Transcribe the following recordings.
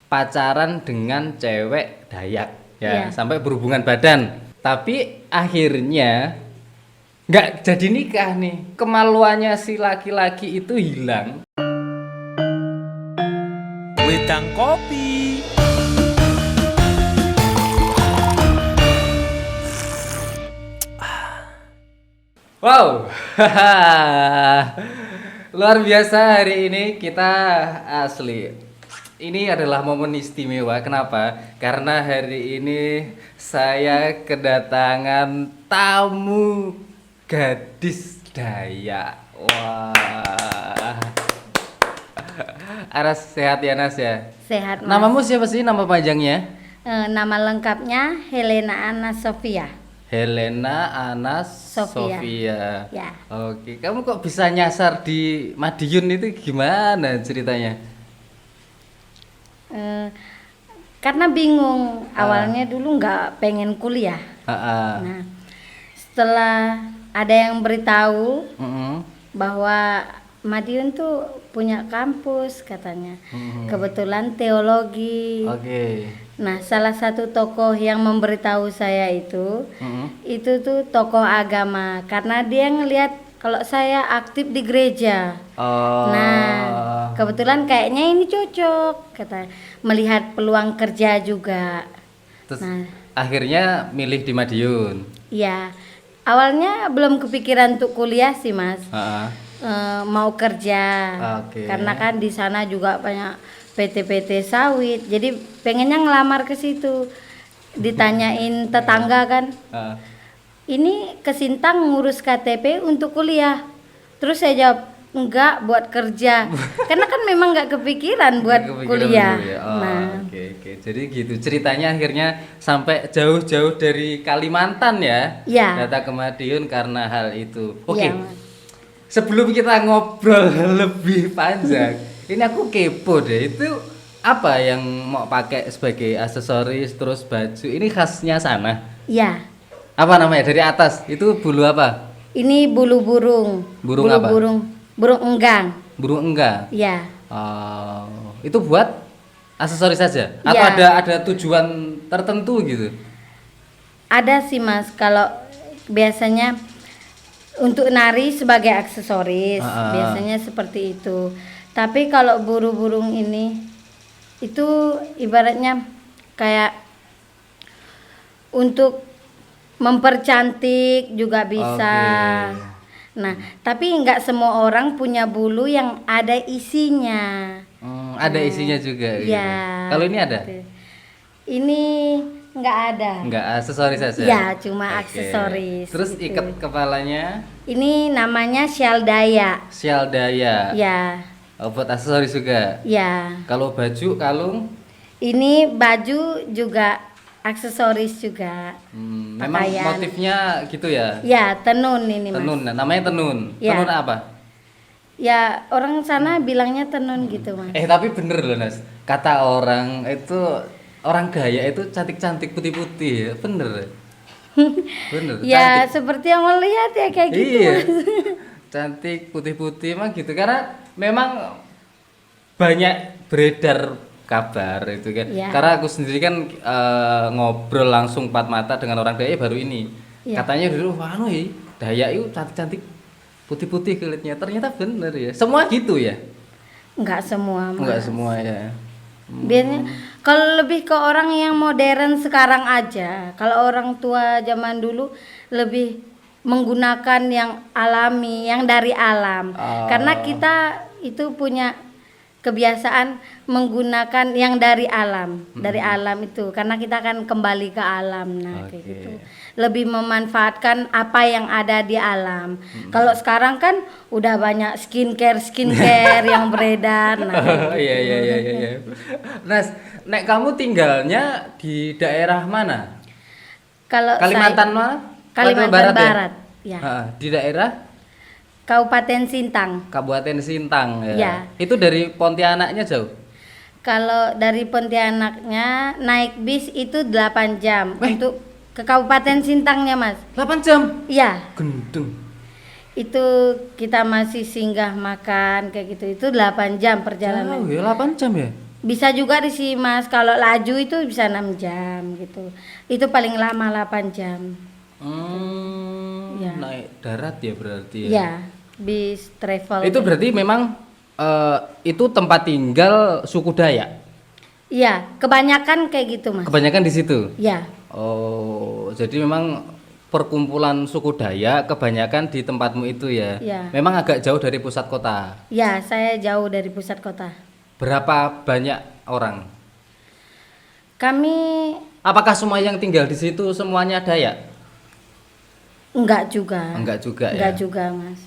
pacaran dengan cewek Dayak ya, Iya. sampai berhubungan badan. Tapi akhirnya nggak jadi nikah nih. Kemaluannya si laki-laki itu hilang. Wedang kopi. Wow, luar biasa hari ini kita asli. Ini adalah momen istimewa. Kenapa? Karena hari ini saya kedatangan tamu gadis Dayak. Wah, Aras sehat ya Nas ya? Sehat, Mas. Namamu siapa sih, nama panjangnya? Nama lengkapnya Helena Anna Sofia. Helena Anas Sofia. Sofia. Ya. Oke, kamu kok bisa nyasar di Madiun itu gimana ceritanya? Karena bingung, awalnya dulu nggak pengen kuliah. Ah, Nah, setelah ada yang beritahu bahwa Madiun tuh punya kampus katanya. Kebetulan teologi. Oke. Nah, salah satu tokoh yang memberitahu saya itu tuh tokoh agama, karena dia ngelihat kalau saya aktif di gereja. Oh. Nah, kebetulan kayaknya ini cocok, kata, melihat peluang kerja juga. Terus Nah, akhirnya milih di Madiun. ya, awalnya belum kepikiran untuk kuliah sih, Mas. Ah, Mau kerja, Oke. karena kan di sana juga banyak PT-PT sawit, jadi pengennya ngelamar ke situ. Ditanyain tetangga kan, ah. ini ke Sintang ngurus KTP untuk kuliah. Terus saya jawab, enggak, buat kerja. Karena kan memang nggak kepikiran buat Kepikiran kuliah. dulu ya? Oh, Nah, oke. Jadi gitu ceritanya, akhirnya sampai jauh-jauh dari Kalimantan ya, Ya. datang ke Madiun karena hal itu. Oke. iya, Mas. Sebelum kita ngobrol lebih panjang, ini aku kepo deh, itu apa yang mau pakai sebagai aksesoris terus baju? Ini khasnya sana. Ya, Apa namanya? Dari atas itu bulu apa? ini bulu burung. Burung bulu apa? burung enggang. Burung enggak? Ya, Itu buat aksesoris saja? Atau Iya. ada tujuan tertentu gitu? ada sih, Mas. Kalau biasanya untuk nari sebagai aksesoris, biasanya seperti itu. Tapi kalau burung ini itu ibaratnya kayak untuk mempercantik juga bisa. Oke. Nah, tapi nggak semua orang punya bulu yang ada isinya. Ada isinya juga gitu. Ya. Kalau ini ada? gitu. Ini nggak ada. Enggak, aksesoris saja. Ya, cuma Oke. aksesoris. Terus gitu. ikat kepalanya Ini namanya syal Dayak. sial daya. Ya, Buat aksesoris juga. ya. Kalau baju, kalung, Ini baju juga aksesoris juga. memang Pakaian. motifnya gitu ya. Ya, tenun ini, Mas. Tenun, namanya tenun. Ya. Tenun apa? Ya, orang sana bilangnya tenun gitu, Mas. Tapi bener loh Nas. Kata orang itu, orang Dayak itu cantik-cantik putih-putih ya. Bener. Bener. Ya, Cantik. seperti yang mau lihat ya kayak gitu, Iya. Mas. Cantik putih-putih emang gitu, karena memang banyak beredar kabar itu kan. Iya. Karena aku sendiri kan ngobrol langsung empat mata dengan orang Dayak baru ini. Iya. Katanya dulu, wah Dayak itu cantik-cantik putih-putih kulitnya. Ternyata bener ya. Semua gitu ya? Enggak semua, Mas. Enggak semua ya. Biasanya kalau lebih ke orang yang modern sekarang aja. Kalau orang tua zaman dulu lebih menggunakan yang alami, yang dari alam. Karena kita itu punya kebiasaan menggunakan yang dari alam, dari alam itu. Karena kita kan kembali ke alam, nah kayak Oke. gitu. Lebih memanfaatkan apa yang ada di alam. Kalau sekarang kan udah banyak skincare yang beredar. Nah, kayak gitu. Iya. Nas, nek kamu tinggalnya di daerah mana? Kalau Kalimantan saya, mana? Kalimantan ya? Barat, ya. Di daerah Kabupaten Sintang. Kabupaten Sintang ya. Ya. Itu dari Pontianaknya jauh. Kalau dari Pontianaknya naik bis itu 8 jam untuk ke Kabupaten Sintangnya, Mas. 8 jam. Iya, Gendeng. itu kita masih singgah makan kayak gitu. Itu 8 jam perjalanan. Jauh ya, 8 jam ya. Bisa juga di sini Mas, kalau laju itu bisa 6 jam gitu. Itu paling lama 8 jam. Ya. Naik darat ya berarti ya. Ya, bis travel. Itu berarti memang itu tempat tinggal suku Dayak. Iya, kebanyakan kayak gitu Mas. Kebanyakan di situ. Ya, Oh, jadi memang perkumpulan suku Dayak kebanyakan di tempatmu itu ya. Iya. Memang agak jauh dari pusat kota. ya saya jauh dari pusat kota. Berapa banyak orang? Kami Apakah semua yang tinggal di situ semuanya Dayak? enggak juga. Enggak juga Enggak ya. juga Mas.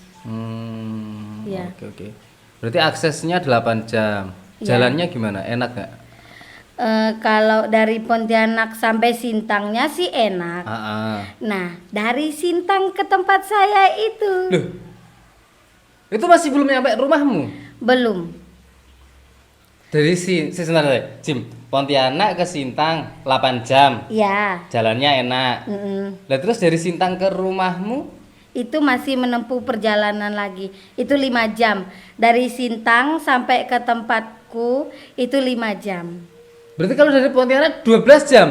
Iya. Oke. Berarti aksesnya 8 jam. Iya. Jalannya gimana? Enak nggak? Kalau dari Pontianak sampai Sintangnya sih enak. Ah. Nah, dari Sintang ke tempat saya itu Loh. Itu masih belum nyampe rumahmu? belum. Dari sebentar deh. Jim, Pontianak ke Sintang 8 jam. Ya, Jalannya enak. Lah terus dari Sintang ke rumahmu? itu masih menempuh perjalanan lagi. Itu 5 jam. Dari Sintang sampai ke tempatku itu 5 jam. Berarti kalau dari Pontianak 12 jam.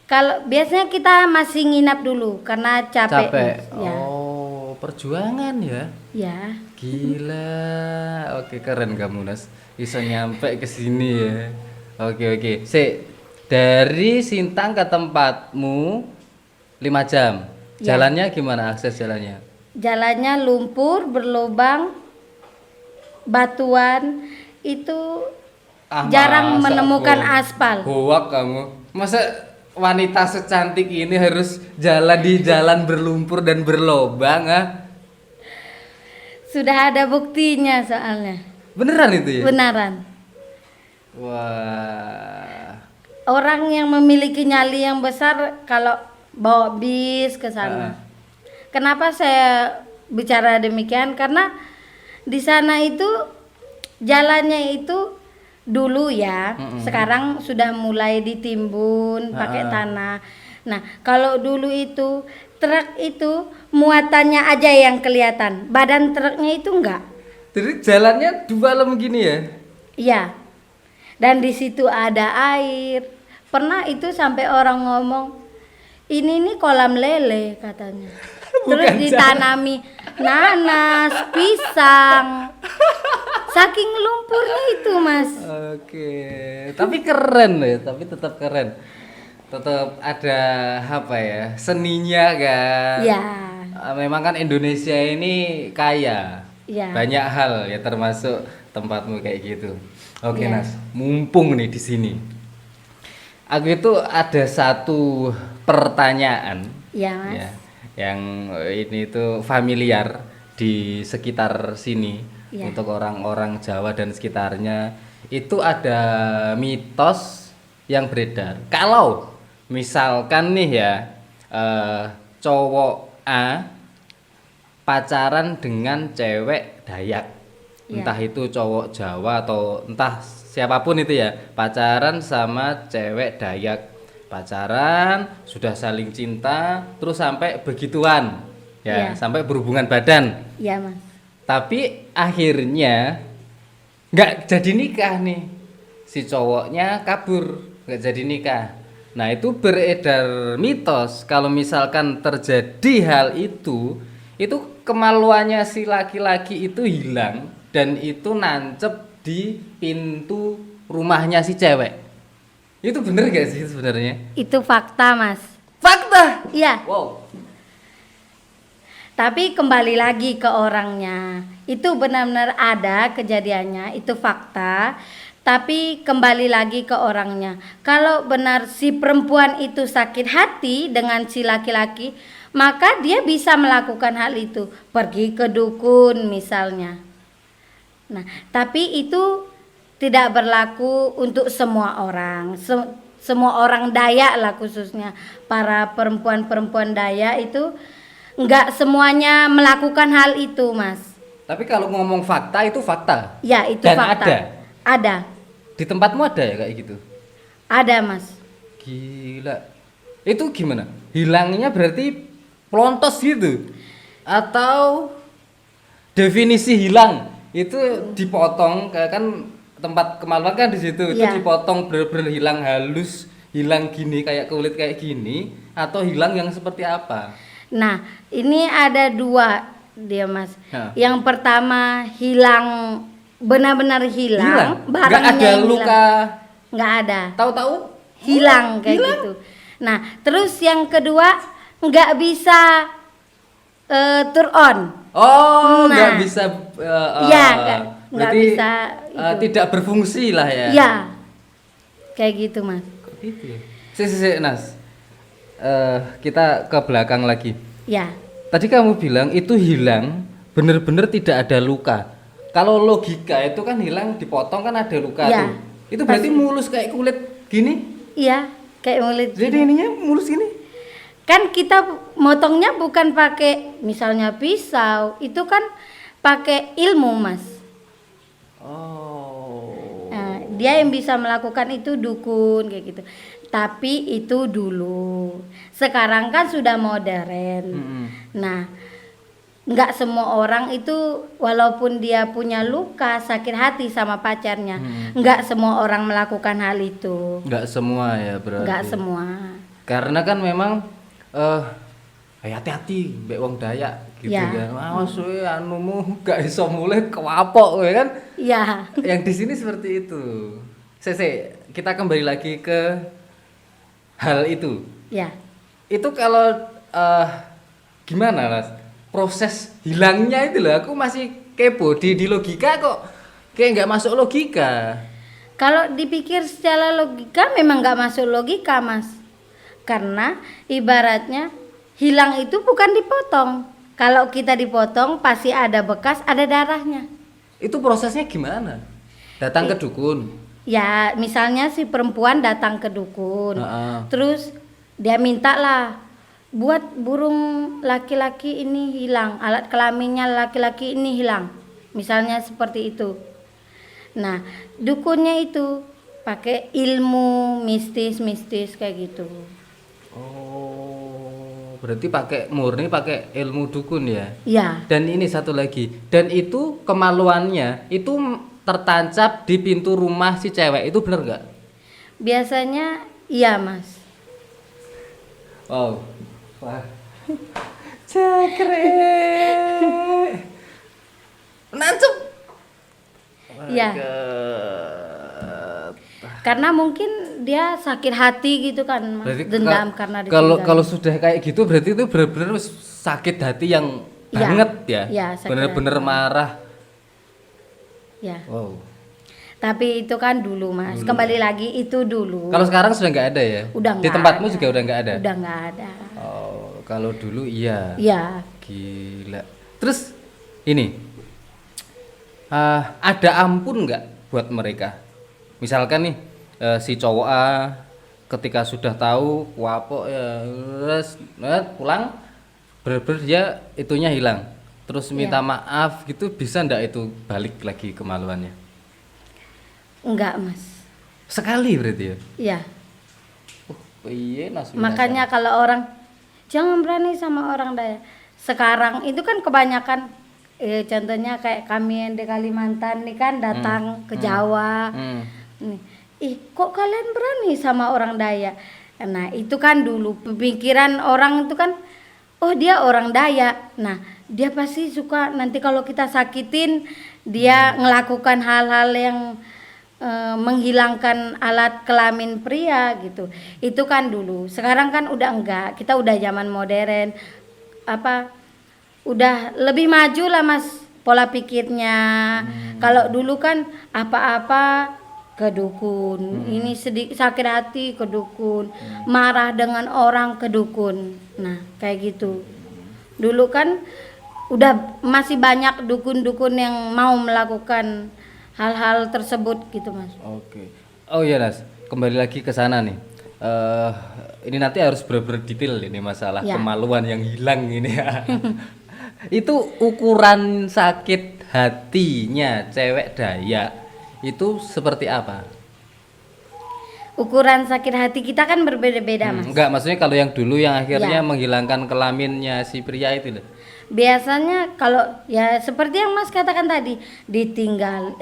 Kalau biasanya kita masih nginap dulu karena capek. Capek. Ya. Oh, perjuangan ya. Ya. Gila. Oke, keren kamu, Nas. Bisa nyampe ke sini ya. Oke. Dari Sintang ke tempatmu 5 jam. Ya. Jalannya gimana akses jalannya? Jalannya lumpur, berlubang, batuan, itu jarang Masa menemukan kok aspal. hoak kamu. Masa wanita secantik ini harus jalan di jalan berlumpur dan berlobang ah? Sudah ada buktinya soalnya. Beneran itu ya? Benaran. Wah. Orang yang memiliki nyali yang besar kalau bawa bis ke sana. Kenapa saya bicara demikian? Karena di sana itu jalannya itu dulu ya, sekarang sudah mulai ditimbun pakai tanah. Nah, kalau dulu itu truk itu muatannya aja yang kelihatan, badan truknya itu enggak. Jadi jalannya dua lem gini ya? Iya. Dan di situ ada air. Pernah itu sampai orang ngomong, ini nih kolam lele katanya. Terus Bukan ditanami nanas, pisang. Saking lumpurnya itu, Mas. Oke. Tapi keren ya, tapi tetap keren. Tetap ada apa ya? Seninya kan. Ya. Memang kan Indonesia ini kaya. Ya. Banyak hal ya termasuk tempatmu kayak gitu. Oke, Ya. Nas. Mumpung nih di sini. Aku itu ada satu pertanyaan Ya, Mas. ya, yang ini tuh familiar di sekitar sini Ya. untuk orang-orang Jawa dan sekitarnya. Itu ada mitos yang beredar. Kalau misalkan nih ya cowok A pacaran dengan cewek Dayak, Ya. entah itu cowok Jawa atau entah siapapun itu ya, pacaran sama cewek Dayak, pacaran sudah saling cinta terus sampai begituan ya, Ya. sampai berhubungan badan, Ya, Mas. tapi akhirnya nggak jadi nikah nih, si cowoknya kabur nggak jadi nikah. Nah itu beredar mitos kalau misalkan terjadi hal itu kemaluannya si laki-laki itu hilang dan itu nancep di pintu rumahnya si cewek. Itu bener gak sih sebenarnya? Itu fakta, Mas. Fakta. Iya. Wow. Tapi kembali lagi ke orangnya. Itu benar-benar ada kejadiannya, itu fakta. Tapi kembali lagi ke orangnya. Kalau benar si perempuan itu sakit hati dengan si laki-laki, maka dia bisa melakukan hal itu. Pergi ke dukun misalnya. Nah, tapi itu tidak berlaku untuk semua orang. Semua orang Dayak lah khususnya. Para perempuan-perempuan Dayak itu enggak semuanya melakukan hal itu, Mas. Tapi kalau ngomong fakta itu fakta. Ya, itu Dan fakta. ada. Ada. Di tempatmu ada ya kayak gitu? Ada, Mas. Gila. Itu gimana? Hilangnya berarti pelontos gitu? Atau definisi hilang itu dipotong kayak kan tempat kemaluan kan di situ. Itu Iya. dipotong bener-bener hilang halus, hilang gini kayak kulit kayak gini atau hilang yang seperti apa? Nah, ini ada dua dia Mas. Ya. Yang pertama hilang, benar-benar hilang, Nggak barangnya ada yang luka. hilang. Nggak ada, Tahu-tahu hilang kayak gitu. Nah, terus yang kedua nggak bisa turn on. oh, nggak Nah. bisa Iya, nggak berarti, bisa itu. tidak berfungsi lah ya. Iya, kayak gitu Mas. Kok gitu ya? Nas. Kita ke belakang lagi. Ya, Tadi kamu bilang itu hilang bener-bener tidak ada luka. Kalau logika itu kan hilang dipotong kan ada luka Ya, tuh. Itu berarti mulus kayak kulit gini. iya, kayak mulut. Jadi ininya mulus gini. Kan kita motongnya bukan pakai misalnya pisau, itu kan pakai ilmu Mas. Oh. Nah, dia yang bisa melakukan itu dukun kayak gitu. Tapi itu dulu. Sekarang kan sudah modern. Mm-mm. Nah, nggak semua orang itu walaupun dia punya luka sakit hati sama pacarnya, nggak semua orang melakukan hal itu. Nggak semua ya berarti. Nggak semua. Karena kan memang hati-hati mbek wong Dayak gitu Ya. kan. Awas we anumu gak iso mulih kewapok we kan. Iya. Yang di sini seperti itu. Sese, kita kembali lagi ke hal itu. Ya. Itu kalau gimana Mas? Proses hilangnya itu loh aku masih kepo di logika kok kayak nggak masuk logika. Kalau dipikir secara logika memang nggak masuk logika Mas. Karena ibaratnya hilang itu bukan dipotong. Kalau kita dipotong pasti ada bekas, ada darahnya. Itu prosesnya gimana? Datang ke dukun. Ya, misalnya si perempuan datang ke dukun. Heeh. Terus dia minta lah buat burung laki-laki ini hilang, alat kelaminnya laki-laki ini hilang. Misalnya seperti itu. Nah, dukunnya itu pakai ilmu mistis-mistis kayak gitu. Oh, berarti murni pakai ilmu dukun ya? Ya, Dan ini satu lagi, dan itu kemaluannya itu tertancap di pintu rumah si cewek, itu bener nggak? biasanya iya Mas. Oh, wah, cekre, nancep. Iya. Karena mungkin dia sakit hati gitu kan, Mas. Berarti Dendam karena kalau ditinggal. kalau sudah kayak gitu berarti itu benar-benar sakit hati yang Iya. banget ya, Iya, sakit bener-bener hati. marah. Ya. Wow. Tapi itu kan dulu Mas. Kembali lagi itu dulu. Kalau sekarang sudah nggak ada ya? Udah Di nggak tempatmu ada. juga udah nggak ada? Udah nggak ada. Oh, kalau dulu iya. Iya. Gila. Terus ini ada ampun nggak buat mereka? Misalkan nih si cowok A ketika sudah tahu wapok ya terus pulang bener-bener dia itunya hilang. Terus minta maaf gitu bisa ndak itu balik lagi kemaluannya? Enggak Mas. Sekali berarti ya? Iya. Iya Makanya kalau orang jangan berani sama orang Dayak. Sekarang itu kan kebanyakan contohnya kayak kami yang di Kalimantan nih kan datang ke Jawa. Nih, ih kok kalian berani sama orang Dayak? Nah itu kan dulu pemikiran orang itu kan, oh dia orang Dayak. Nah dia pasti suka nanti kalau kita sakitin dia ngelakukan hal-hal yang menghilangkan alat kelamin pria gitu. Itu kan dulu. Sekarang kan udah enggak. Kita udah zaman modern. Udah lebih maju lah Mas pola pikirnya. Kalau dulu kan apa-apa ke dukun. Ini sakit hati ke dukun. Marah dengan orang ke dukun. Nah, kayak gitu. Dulu kan udah masih banyak dukun-dukun yang mau melakukan hal-hal tersebut gitu Mas. Oke. Oh iya Nas, kembali lagi ke sana nih. Ini nanti harus benar-benar detail ini masalah Ya. kemaluan yang hilang ini ya. Itu ukuran sakit hatinya cewek Dayak itu seperti apa? Ukuran sakit hati kita kan berbeda-beda Mas. Enggak, maksudnya kalau yang dulu yang akhirnya Ya. menghilangkan kelaminnya si pria itu loh. Biasanya kalau ya seperti yang Mas katakan tadi, ditinggal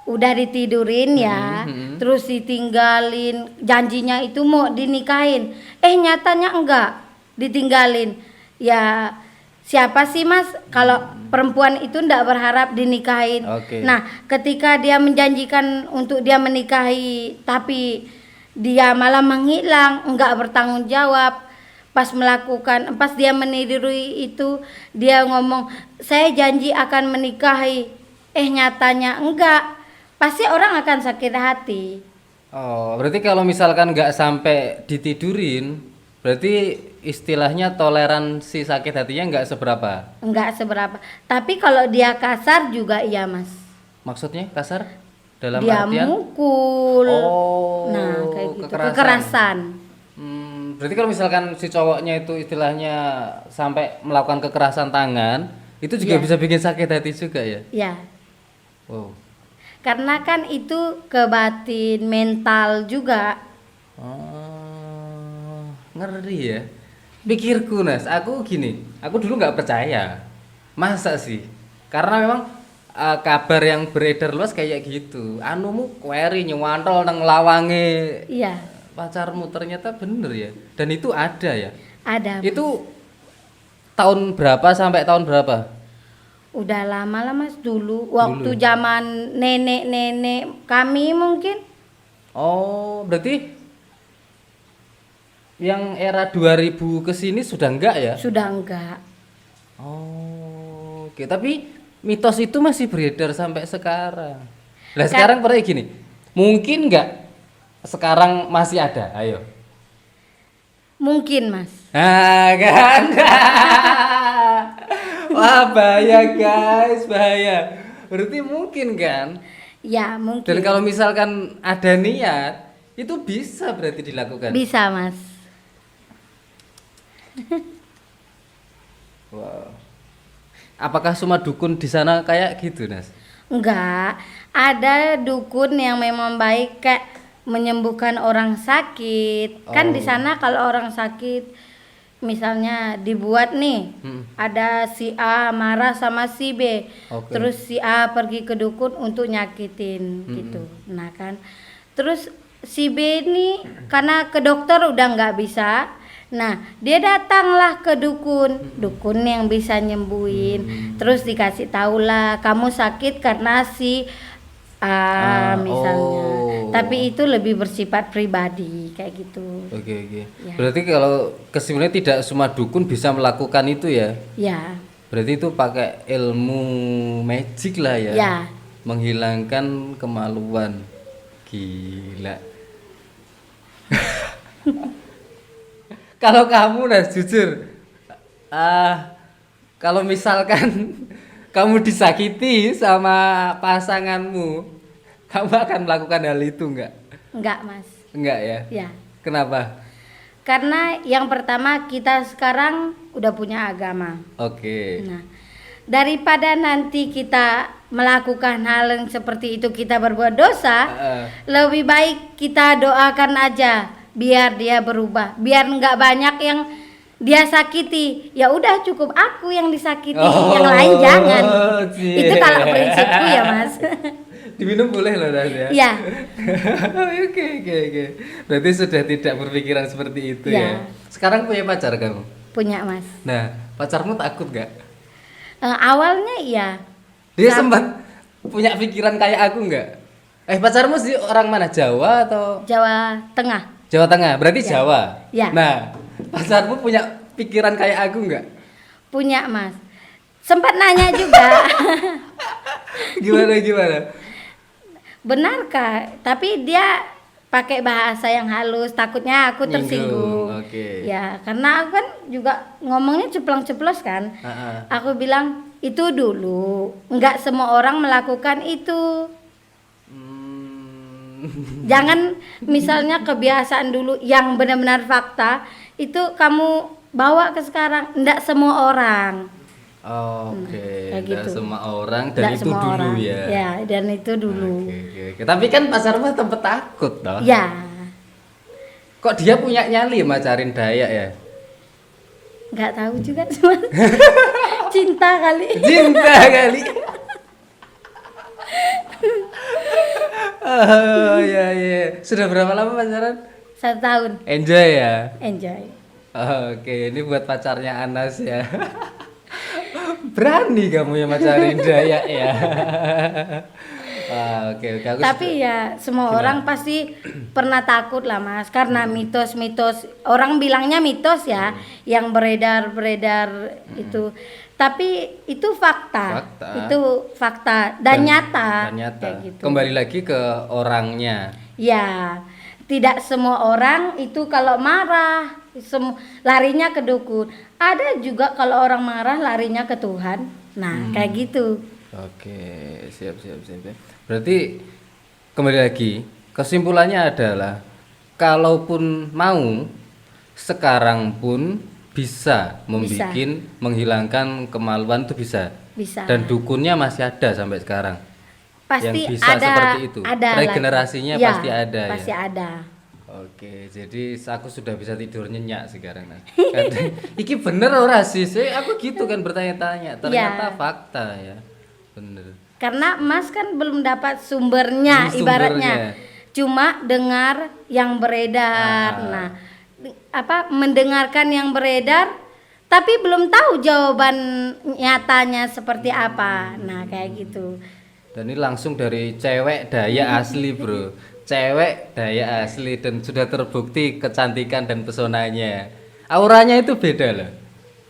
udah ditidurin ya, terus ditinggalin, janjinya itu mau dinikahin, nyatanya enggak, ditinggalin. Ya siapa sih Mas kalau perempuan itu enggak berharap dinikahin. Oke. Nah, ketika dia menjanjikan untuk dia menikahi tapi dia malah menghilang, enggak bertanggung jawab. Pas dia meniduri itu, dia ngomong, "Saya janji akan menikahi." Nyatanya enggak. Pasti orang akan sakit hati. Oh, berarti kalau misalkan nggak sampai ditidurin, berarti istilahnya toleransi sakit hatinya nggak seberapa. Enggak seberapa. Tapi kalau dia kasar juga iya, Mas. Maksudnya kasar? Dalam Dia artian? mukul. Oh, Nah, kayak gitu. kekerasan. Kekerasan. Berarti kalau misalkan si cowoknya itu istilahnya sampai melakukan kekerasan tangan, itu juga Iya. bisa bikin sakit hati juga ya? Ya. Wow. Karena kan itu ke batin mental juga. Oh, ngeri ya. Pikirku Nas, aku dulu nggak percaya. Masa sih? Karena memang kabar yang beredar luas kayak gitu. Anumu kweri nyewantol nang lawange Iya, pacarmu, ternyata bener ya. Dan itu ada ya. ada. Itu tahun berapa sampai tahun berapa? Udah lama lah Mas dulu. Waktu zaman nenek-nenek kami mungkin. Oh, berarti yang era 2000 ke sini sudah enggak ya? Sudah enggak. Oh, oke. Tapi mitos itu masih beredar sampai sekarang. Nah, sekarang pertanyaan gini, mungkin enggak sekarang masih ada? Ayo. Mungkin Mas. Nah, kan? Wah, bahaya guys, bahaya. Berarti mungkin kan? Ya mungkin. Dan kalau misalkan ada niat, itu bisa berarti dilakukan. Bisa Mas. Wow. Apakah semua dukun di sana kayak gitu, Nas? Enggak. Ada dukun yang memang baik kayak menyembuhkan orang sakit. Kan di sana kalau orang sakit misalnya dibuat nih, ada si A marah sama si B, Oke. terus si A pergi ke dukun untuk nyakitin gitu. Nah kan, terus si B ini karena ke dokter udah nggak bisa, nah dia datanglah ke dukun yang bisa nyembuhin, terus dikasih tahulah kamu sakit karena si A misalnya, tapi itu lebih bersifat pribadi kayak gitu. Oke. Ya. Berarti kalau kesimpulannya tidak semua dukun bisa melakukan itu ya? Ya. Berarti itu pakai ilmu magic lah ya? Ya. Menghilangkan kemaluan. Gila. Kalau kamu Nas, jujur, kalau misalkan kamu disakiti sama pasanganmu, kamu akan melakukan hal itu enggak? Enggak, Mas. Enggak ya? Ya. Kenapa? Karena yang pertama kita sekarang udah punya agama. Oke. Nah, daripada nanti kita melakukan hal yang seperti itu kita berbuat dosa, lebih baik kita doakan aja biar dia berubah, biar enggak banyak yang dia sakiti. Ya udah cukup aku yang disakiti, yang lain jangan. Itu kalau prinsipku ya, Mas. Diminum boleh loh Nas ya? Ya. Oke. Berarti sudah tidak berpikiran seperti itu ya. Sekarang punya pacar kamu? Punya, Mas. Nah, pacarmu takut gak? Awalnya iya. Dia sempat punya pikiran kayak aku nggak? Pacarmu sih orang mana? Jawa atau? Jawa Tengah. Jawa Tengah, berarti Jawa. Ya. Nah, pacarmu punya pikiran kayak aku nggak? Punya, Mas. Sempat nanya juga. Gimana? Benarkah? Tapi dia pakai bahasa yang halus, takutnya aku tersinggung. Oke. Ya, karena aku kan juga ngomongnya ceplang-ceplos kan. Aku bilang itu dulu, nggak semua orang melakukan itu. Jangan misalnya kebiasaan dulu yang benar-benar fakta itu kamu bawa ke sekarang, nggak semua orang. Oke. Kayak Nggak gitu. semua orang dan Nggak itu semua dulu orang. ya. Ya, dan itu dulu. Oke. Tapi kan pacarmu tempat takut toh. Ya, Kok dia punya nyali macarin Dayak ya? nggak tahu juga cuma cinta kali. Cinta kali. Oh iya iya. Sudah berapa lama pacaran? 1 tahun. Enjoy ya. Enjoy. Oke, ini buat pacarnya Anas ya. Berani kamu yang pacarin Dayak ya. Oke, aku Tapi ya semua Gimana? orang pasti pernah takut lah Mas, karena mitos-mitos orang bilangnya mitos ya, yang beredar-beredar itu. Tapi itu fakta. Fakta. Itu fakta dan nyata. dan nyata. Kayak gitu. Kembali lagi ke orangnya. Ya, tidak semua orang itu kalau marah larinya ke dukun. Ada juga kalau orang marah larinya ke Tuhan. Nah, kayak gitu. Oke, siap. Berarti kembali lagi, kesimpulannya adalah kalaupun mau sekarang pun bisa menghilangkan kemaluan itu bisa. Bisa. Dan dukunnya masih ada sampai sekarang. Pasti yang bisa ada, seperti itu. ada Regenerasinya lagi. pasti ada Pasti ya. ada. Oke, jadi aku sudah bisa tidur nyenyak sekarang. Nah. Iki bener ora sih? Aku gitu kan bertanya-tanya. Ternyata Ya. fakta ya. Bener. Karena Mas kan belum dapat sumbernya, ibaratnya cuma dengar yang beredar. Nah, mendengarkan yang beredar tapi belum tahu jawaban nyatanya seperti apa. Nah, kayak gitu. Dan ini langsung dari cewek Dayak asli, Bro. Cewek Dayak asli dan sudah terbukti kecantikan dan pesonanya. Auranya itu beda loh.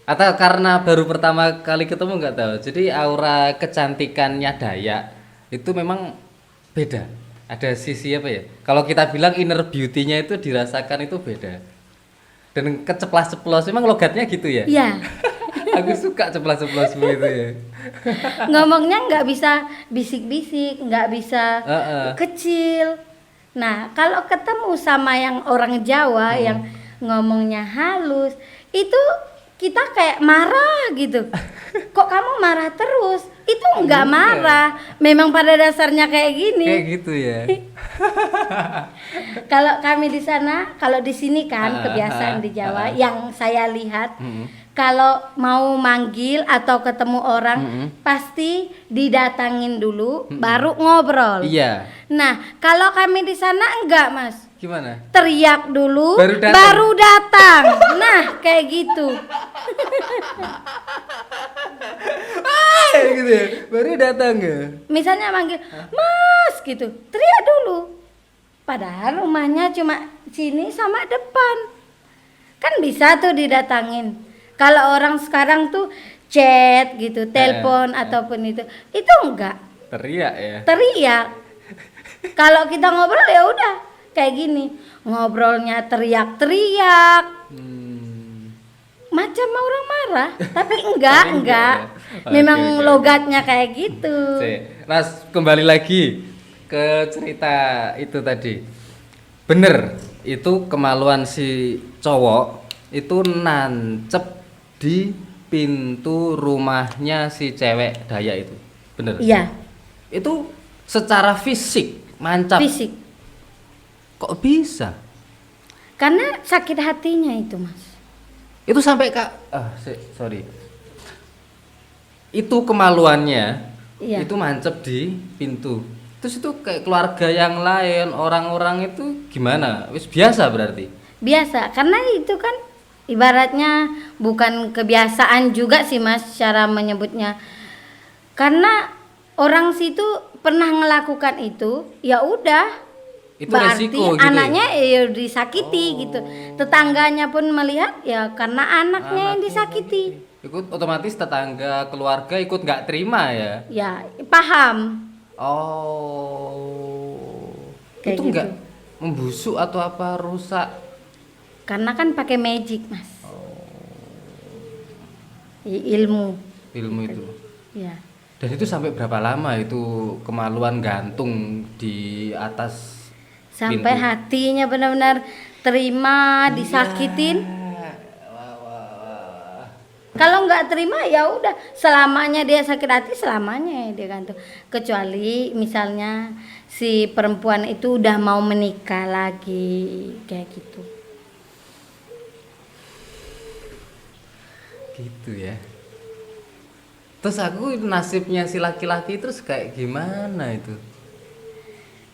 Atau karena baru pertama kali ketemu nggak tahu. Jadi aura kecantikannya Dayak itu memang beda. Ada sisi apa ya? Kalau kita bilang inner beauty-nya itu dirasakan itu beda. Dan keceplas-ceplos memang logatnya gitu ya? Iya. Aku suka ceplas-ceplosmu itu ya. Ngomongnya nggak bisa bisik-bisik, nggak bisa Heeh. kecil. Nah, kalau ketemu sama yang orang Jawa yang ngomongnya halus, itu kita kayak marah gitu. Kok kamu marah terus? Itu nggak marah, memang pada dasarnya kayak gini. Kayak gitu ya. Kalau kami di sana, kalau di sini kan kebiasaan di Jawa yang saya lihat, kalau mau manggil atau ketemu orang pasti didatangin dulu baru ngobrol. Iya. Nah, kalau kami di sana enggak, Mas. Gimana? Teriak dulu Baru baru datang. datang. Nah, kayak gitu. Gitu ya. Baru datang ya. Misalnya manggil, "Mas," gitu. Teriak dulu. Padahal rumahnya cuma sini sama depan. Kan bisa tuh didatangin. Kalau orang sekarang tuh chat gitu, telepon ataupun itu enggak. Teriak ya. Teriak. Kalau kita ngobrol ya udah kayak gini. Ngobrolnya teriak-teriak. Macam orang marah, tapi enggak. ya. Memang Oke. logatnya kayak gitu. Mas, kembali lagi ke cerita itu tadi. Bener, itu kemaluan si cowok itu nancep di pintu rumahnya si cewek Dayak itu. Bener. Iya, Itu secara fisik mancap. fisik. Kok bisa? Karena sakit hatinya itu, Mas. Itu sampai sorry. Itu kemaluannya Iya. itu mancep di pintu. Terus itu kayak keluarga yang lain, orang-orang itu gimana? Wis biasa berarti. Biasa, karena itu kan ibaratnya bukan kebiasaan juga sih, Mas, cara menyebutnya. Karena orang situ pernah melakukan itu, ya udah. Itu Berarti resiko gitu. anaknya ya disakiti gitu. Tetangganya pun melihat ya karena anaknya yang disakiti. Ikut otomatis tetangga, keluarga ikut nggak terima ya. Ya, paham. Oh. Kayak Itu gitu. nggak membusuk atau apa rusak? Karena kan pakai magic, Mas. Ilmu. Ilmu itu. Ya. Dan itu sampai berapa lama itu kemaluan gantung di atas Sampai pintu? hatinya benar-benar terima, disakitin. Wah. Kalau nggak terima ya udah selamanya dia sakit hati, selamanya dia gantung. Kecuali misalnya si perempuan itu udah mau menikah lagi kayak gitu. Gitu ya. Terus aku nasibnya si laki-laki terus kayak gimana itu?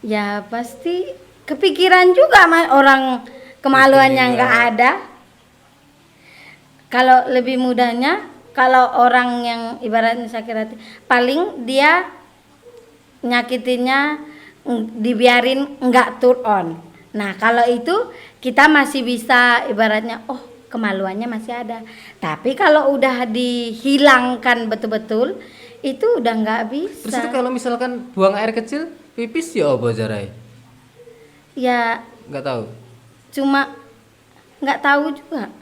Ya pasti kepikiran juga Mas, orang kemaluannya Pasti nggak juga. ada. Kalau lebih mudahnya, kalau orang yang ibaratnya sakit hati, paling dia nyakitinnya dibiarin nggak turn on. Nah kalau itu kita masih bisa ibaratnya, oh kemaluannya masih ada. Tapi kalau udah dihilangkan betul-betul, itu udah nggak Terus itu bisa. kalau misalkan buang air kecil, pipis ya apa jarai? Ya Nggak tahu. cuma nggak tahu juga.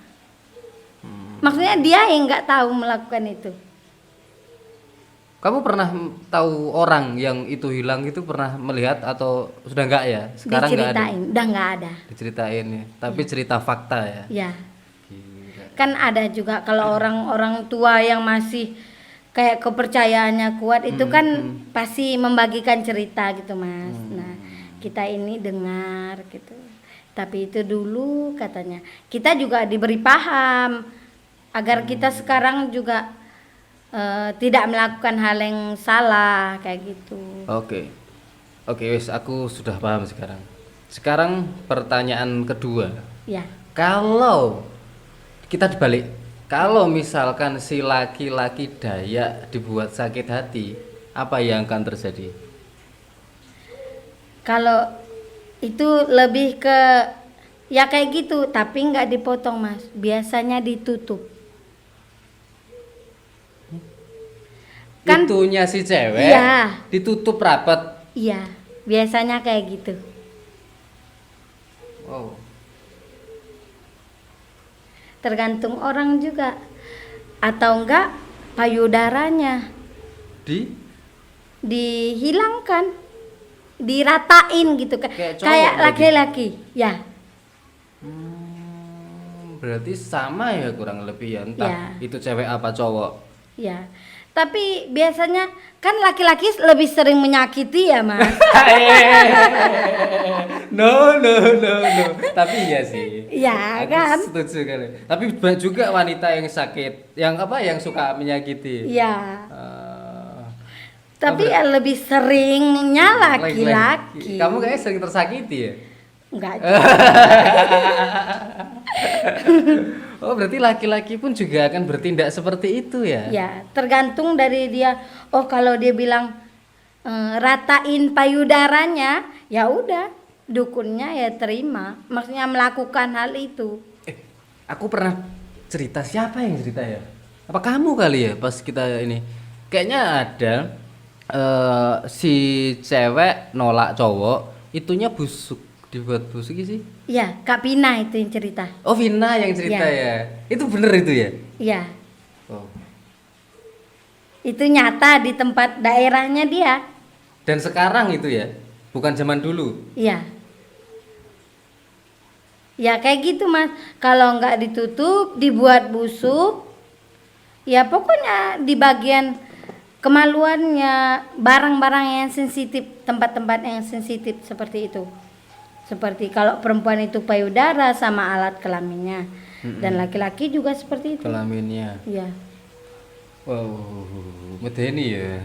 Maksudnya dia yang nggak tahu melakukan itu. Kamu pernah tahu orang yang itu hilang itu pernah melihat atau sudah nggak ya? Sekarang nggak ada. Diceritain, udah nggak ada. Diceritain ya. Tapi cerita fakta ya. Ya, Gila. kan ada juga kalau orang-orang tua yang masih kayak kepercayaannya kuat itu kan pasti membagikan cerita gitu Mas. Nah, kita ini dengar gitu. Tapi itu dulu katanya. Kita juga diberi paham agar kita sekarang juga tidak melakukan hal yang salah kayak gitu. Oke. Oke, wes aku sudah paham sekarang. Sekarang pertanyaan kedua. Ya. Kalau kita dibalik, kalau misalkan si laki-laki Dayak dibuat sakit hati, apa yang akan terjadi? Kalau itu lebih ke ya kayak gitu, tapi nggak dipotong Mas. Biasanya ditutup. Kan Itunya si cewek iya, ditutup rapat. iya. Biasanya kayak gitu. Wow. Tergantung orang juga. Atau enggak payudaranya Di dihilangkan, diratain gitu Kayak cowok kayak berarti? laki-laki. Ya, berarti sama ya kurang lebih ya, entah Ya. itu cewek apa cowok. ya. Tapi biasanya kan laki-laki lebih sering menyakiti ya, Mas. No, no, no, no. Tapi iya sih. Ya, Aku kan? setuju kali. Tapi banyak juga wanita yang sakit, yang apa yang suka menyakiti. Ya. Eh, Tapi ya lebih seringnya laki-laki. Kamu kayaknya sering tersakiti ya? Enggak. Oh, berarti laki-laki pun juga akan bertindak seperti itu ya? Ya, tergantung dari dia. Oh, kalau dia bilang ratain payudaranya, ya udah, dukunnya ya terima. Maksudnya melakukan hal itu. Aku pernah cerita, siapa yang cerita ya? Apa kamu kali ya pas kita ini? Kayaknya ada si cewek nolak cowok, itunya busuk, dibuat busuk sih. Ya, Kak Pina itu yang cerita. Oh, Vina yang cerita Ya. ya. Itu bener itu ya? Ya, Oh. itu nyata di tempat daerahnya dia. Dan sekarang itu ya, bukan zaman dulu. Ya. Ya kayak gitu Mas. Kalau nggak ditutup, dibuat busuk, ya pokoknya di bagian kemaluannya, barang-barang yang sensitif, tempat-tempat yang sensitif seperti itu. Seperti kalau perempuan itu payudara sama alat kelaminnya, dan laki-laki juga seperti itu. Kelaminnya. Ya. Wow, medeni ya.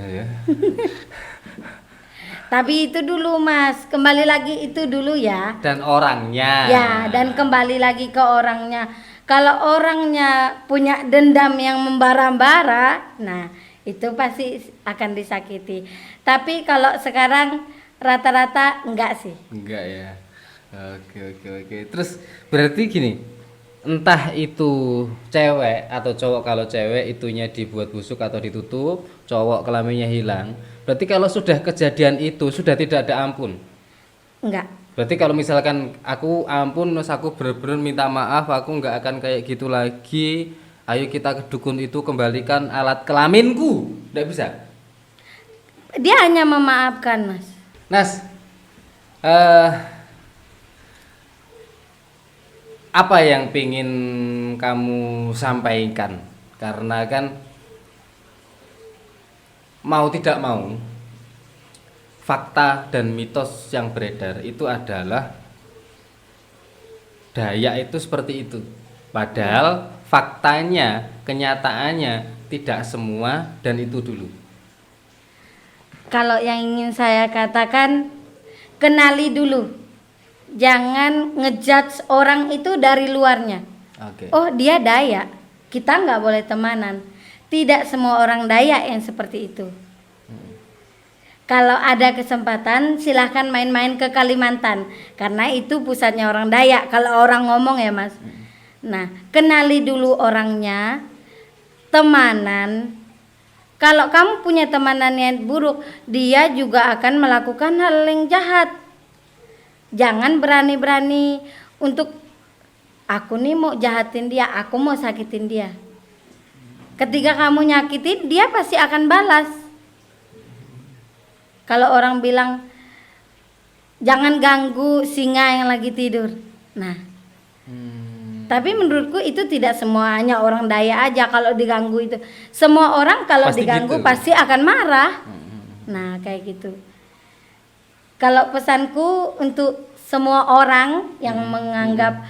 Tapi itu dulu Mas, kembali lagi itu dulu ya. Dan orangnya. Ya, dan kembali lagi ke orangnya. Kalau orangnya punya dendam yang membara-bara, nah itu pasti akan disakiti. Tapi kalau sekarang rata-rata enggak sih. Enggak ya. Oke. Terus berarti gini, entah itu cewek atau cowok, kalau cewek itunya dibuat busuk atau ditutup, cowok kelaminnya hilang. Berarti kalau sudah kejadian itu sudah tidak ada ampun. Enggak. Berarti kalau misalkan aku ampun, terus aku bener-bener minta maaf, aku nggak akan kayak gitu lagi. Ayo kita ke dukun itu, kembalikan alat kelaminku. Nggak bisa. Dia hanya memaafkan, Mas. Nas, apa yang pingin kamu sampaikan? Karena kan mau tidak mau, fakta dan mitos yang beredar itu adalah Dayak itu seperti itu. Padahal faktanya, kenyataannya tidak semua, dan itu dulu. Kalau yang ingin saya katakan, kenali dulu. Jangan ngejudge orang itu dari luarnya. Oke. Oh, dia Dayak, kita nggak boleh temanan. Tidak semua orang Dayak yang seperti itu. Kalau ada kesempatan silahkan main-main ke Kalimantan, karena itu pusatnya orang Dayak. Kalau orang ngomong ya Mas. Nah, kenali dulu orangnya, temanan. Kalau kamu punya temanan yang buruk, dia juga akan melakukan hal yang jahat. Jangan berani-berani untuk aku nih mau jahatin dia, aku mau sakitin dia. Ketika kamu nyakitin, dia pasti akan balas. Kalau orang bilang jangan ganggu singa yang lagi tidur. Nah, tapi menurutku itu tidak semuanya orang Dayak aja kalau diganggu itu. Semua orang kalau Pasti diganggu gitu. pasti akan marah. Nah, kayak gitu. Kalau pesanku untuk semua orang yang menganggap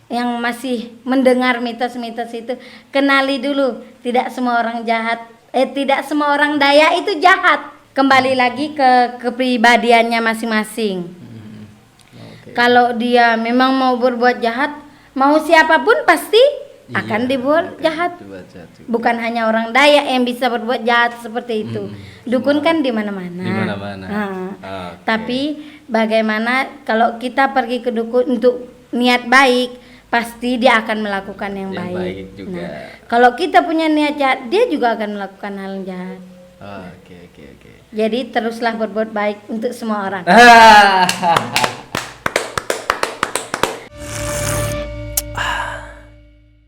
yang masih mendengar mitos-mitos itu, kenali dulu tidak semua orang jahat. Tidak semua orang Dayak itu jahat. Kembali lagi ke kepribadiannya masing-masing. Oke. Kalau dia memang mau berbuat jahat, mau siapapun pasti akan dibuat jahat. Dibuat jahat juga. Bukan hanya orang Dayak yang bisa berbuat jahat seperti itu. Dukun kan di mana-mana. Di mana-mana. Nah, Oke. tapi bagaimana kalau kita pergi ke dukun untuk niat baik, pasti dia akan melakukan yang baik. juga. Nah, kalau kita punya niat jahat, dia juga akan melakukan hal yang jahat. Oke. Jadi teruslah berbuat baik untuk semua orang.